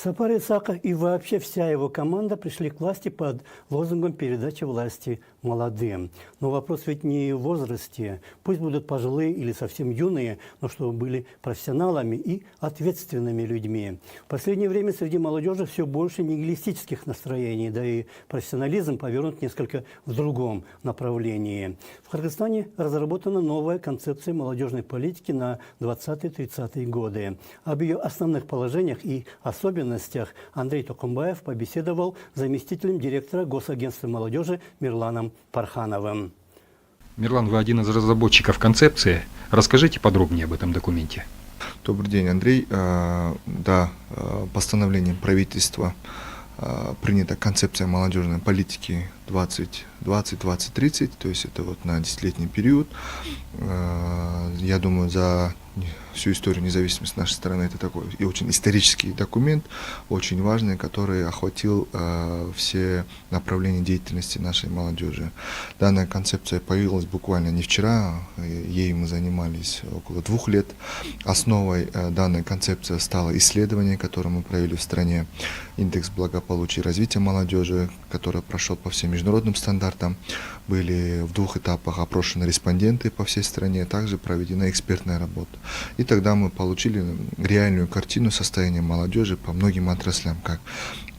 Сапар Исаков и вообще вся его команда пришли к власти под лозунгом передачи власти молодым. Но вопрос ведь не в возрасте. Пусть будут пожилые или совсем юные, но чтобы были профессионалами и ответственными людьми. В последнее время среди молодежи все больше нигилистических настроений, да и профессионализм повернут несколько в другом направлении. В Кыргызстане разработана новая концепция молодежной политики на 20-30-е годы. Об ее основных положениях и особенностях Андрей Токумбаев побеседовал с заместителем директора Госагентства молодежи Мирланом Пархановым. Мирлан, вы один из разработчиков концепции. Расскажите подробнее об этом документе. Добрый день, Андрей. Да, постановлением правительства принята концепция молодежной политики 2020-2030, то есть это вот на 10-летний период. Я думаю, за всю историю независимости нашей страны это такой и очень исторический документ, очень важный, который охватил все направления деятельности нашей молодежи. Данная концепция появилась буквально не вчера, ей мы занимались около 2 лет. Основой данной концепции стало исследование, которое мы провели в стране, индекс благополучия и развития молодежи, который прошел по всем международным стандартам. Были в 2 этапах опрошены респонденты по всей стране, также проведена экспертная работа. И тогда мы получили реальную картину состояния молодежи по многим отраслям, как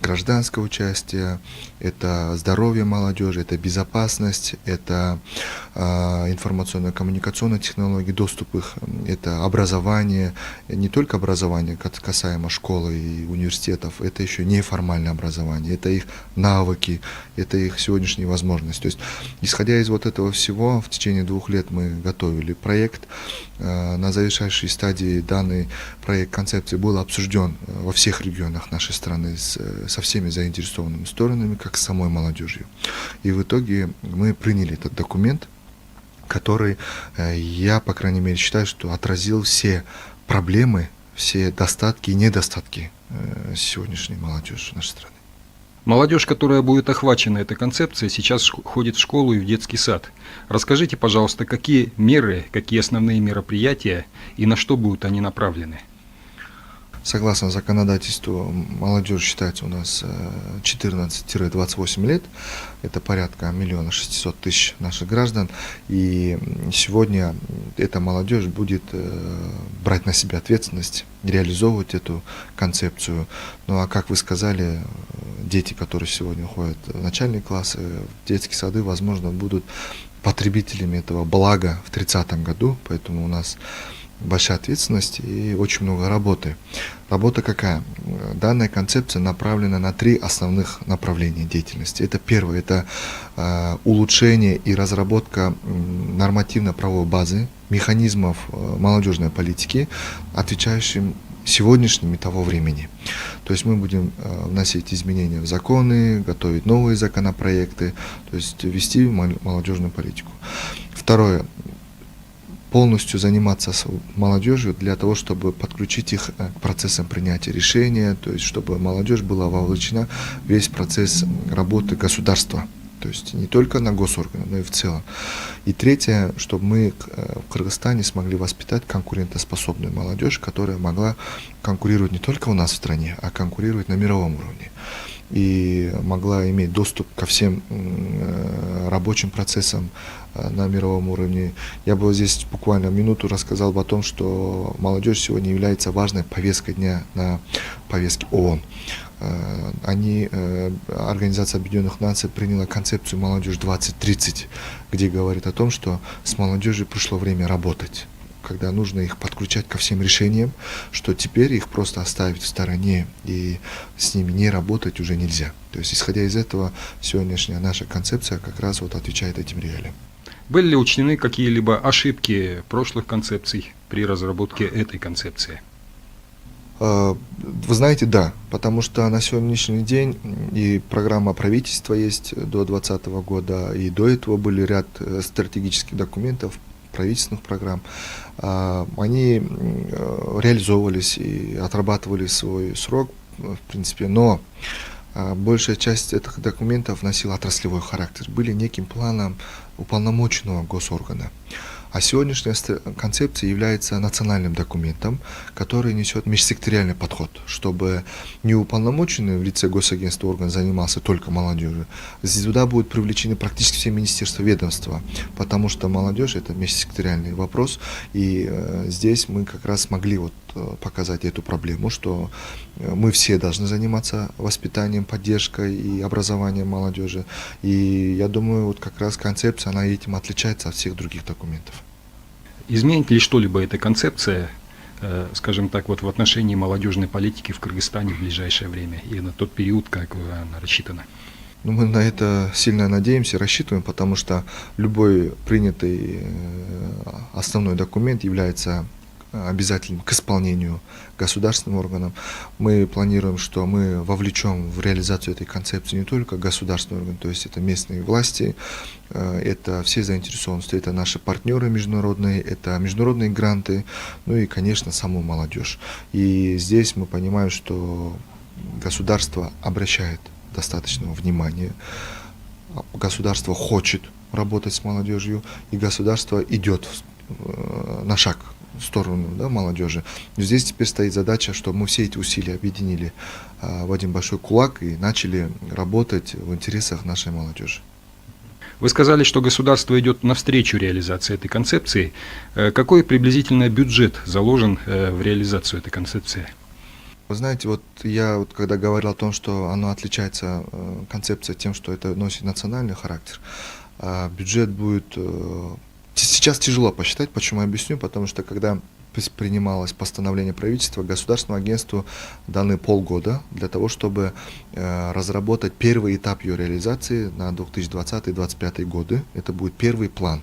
гражданское участие, это здоровье молодежи, это безопасность, это информационно-коммуникационные технологии, доступ их, это образование, не только образование касаемо школы и университетов, это еще неформальное образование, это их навыки, это их сегодняшние возможности. То есть, исходя из вот этого всего, в течение 2 лет мы готовили проект. На завершающей стадии данный проект концепции был обсужден во всех регионах нашей страны со всеми заинтересованными сторонами, как с самой молодежью. И в итоге мы приняли этот документ, который, я, по крайней мере, считаю, что отразил все проблемы, все достатки и недостатки сегодняшней молодежи нашей страны. Молодежь, которая будет охвачена этой концепцией, сейчас ходит в школу и в детский сад. Расскажите, пожалуйста, какие меры, какие основные мероприятия и на что будут они направлены? Согласно законодательству, молодежь считается у нас 14-28 лет. Это порядка 1 600 000 наших граждан. И сегодня эта молодежь будет брать на себя ответственность, реализовывать эту концепцию. Ну а как вы сказали, дети, которые сегодня уходят в начальные классы, в детские сады, возможно, будут потребителями этого блага в 30-м году. Поэтому у нас большая ответственность и очень много работы. Работа какая? Данная концепция направлена на 3 основных направления деятельности. Это первое, это улучшение и разработка нормативно-правовой базы, механизмов молодежной политики, отвечающим сегодняшним и того времени. То есть мы будем вносить изменения в законы, готовить новые законопроекты, то есть вести молодежную политику. Второе, полностью заниматься с молодежью для того, чтобы подключить их к процессам принятия решения, то есть чтобы молодежь была вовлечена в весь процесс работы государства, то есть не только на госорганы, но и в целом. И третье, чтобы мы в Кыргызстане смогли воспитать конкурентоспособную молодежь, которая могла конкурировать не только у нас в стране, а конкурировать на мировом уровне. И могла иметь доступ ко всем рабочим процессам на мировом уровне. Я бы здесь буквально минуту рассказал бы о том, что молодежь сегодня является важной повесткой дня на повестке ООН. Организация Объединенных Наций приняла концепцию «Молодежь 2030», где говорит о том, что с молодежью пришло время работать, когда нужно их подключать ко всем решениям, что теперь их просто оставить в стороне и с ними не работать уже нельзя. То есть, исходя из этого, сегодняшняя наша концепция как раз вот отвечает этим реалиям. Были ли учтены какие-либо ошибки прошлых концепций при разработке этой концепции? Вы знаете, да, потому что на сегодняшний день и программа правительства есть до 2020 года, и до этого были ряд стратегических документов, правительственных программ. Они реализовывались и отрабатывали свой срок, в принципе, но большая часть этих документов носила отраслевой характер, были неким планом уполномоченного госоргана. А сегодняшняя концепция является национальным документом, который несет межсекториальный подход, чтобы неуполномоченный в лице госагентства орган занимался только молодежью. Сюда будут привлечены практически все министерства, ведомства, потому что молодежь — это межсекториальный вопрос, и здесь мы как раз смогли показать эту проблему, что мы все должны заниматься воспитанием, поддержкой и образованием молодежи. И я думаю, как раз концепция, она этим отличается от всех других документов. Изменит ли что-либо эта концепция, скажем так, в отношении молодежной политики в Кыргызстане в ближайшее время и на тот период, как она рассчитана? Мы на это сильно надеемся, рассчитываем, потому что любой принятый основной документ является обязательным к исполнению государственным органам. Мы планируем, что мы вовлечем в реализацию этой концепции не только государственные органы, то есть это местные власти, это все заинтересованности, это наши партнеры международные, это международные гранты, ну и, конечно, саму молодежь. И здесь мы понимаем, что государство обращает достаточного внимания, государство хочет работать с молодежью, и государство идет на шаг в сторону молодежи. Но здесь теперь стоит задача, чтобы мы все эти усилия объединили в один большой кулак и начали работать в интересах нашей молодежи. Вы сказали, что государство идет навстречу реализации этой концепции. Какой приблизительно бюджет заложен в реализацию этой концепции? Вы знаете, я когда говорил о том, что оно отличается, концепция, тем, что это носит национальный характер, бюджет будет... Сейчас тяжело посчитать, почему я объясню, потому что когда принималось постановление правительства, государственному агентству даны полгода для того, чтобы разработать первый этап ее реализации на 2020-2025 годы. Это будет первый план,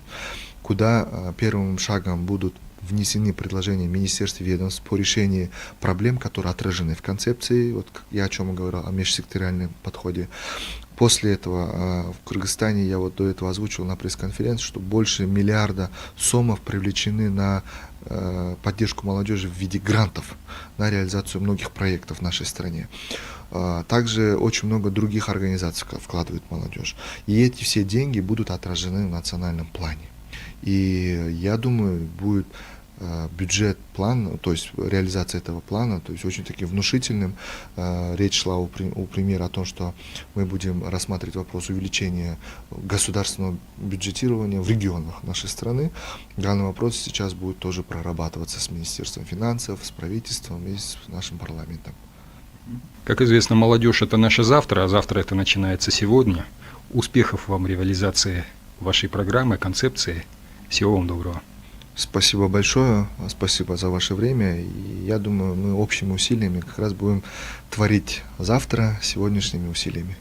куда первым шагом будут внесены предложения министерств и ведомств по решению проблем, которые отражены в концепции. Я о чем и говорил, о межсекториальном подходе. После этого в Кыргызстане, я до этого озвучил на пресс-конференции, что больше миллиарда сомов привлечены на поддержку молодежи в виде грантов на реализацию многих проектов в нашей стране. Также очень много других организаций вкладывает молодежь. И эти все деньги будут отражены в национальном плане. И я думаю, будет бюджет, план, то есть реализация этого плана, то есть очень таким внушительным. Речь шла у примера о том, что мы будем рассматривать вопрос увеличения государственного бюджетирования в регионах нашей страны. Данный вопрос сейчас будет тоже прорабатываться с Министерством финансов, с правительством и с нашим парламентом. Как известно, молодежь — это наше завтра, а завтра это начинается сегодня. Успехов вам в реализации вашей программы, концепции. Всего вам доброго. Спасибо большое, спасибо за ваше время. И я думаю, мы общими усилиями как раз будем творить завтра сегодняшними усилиями.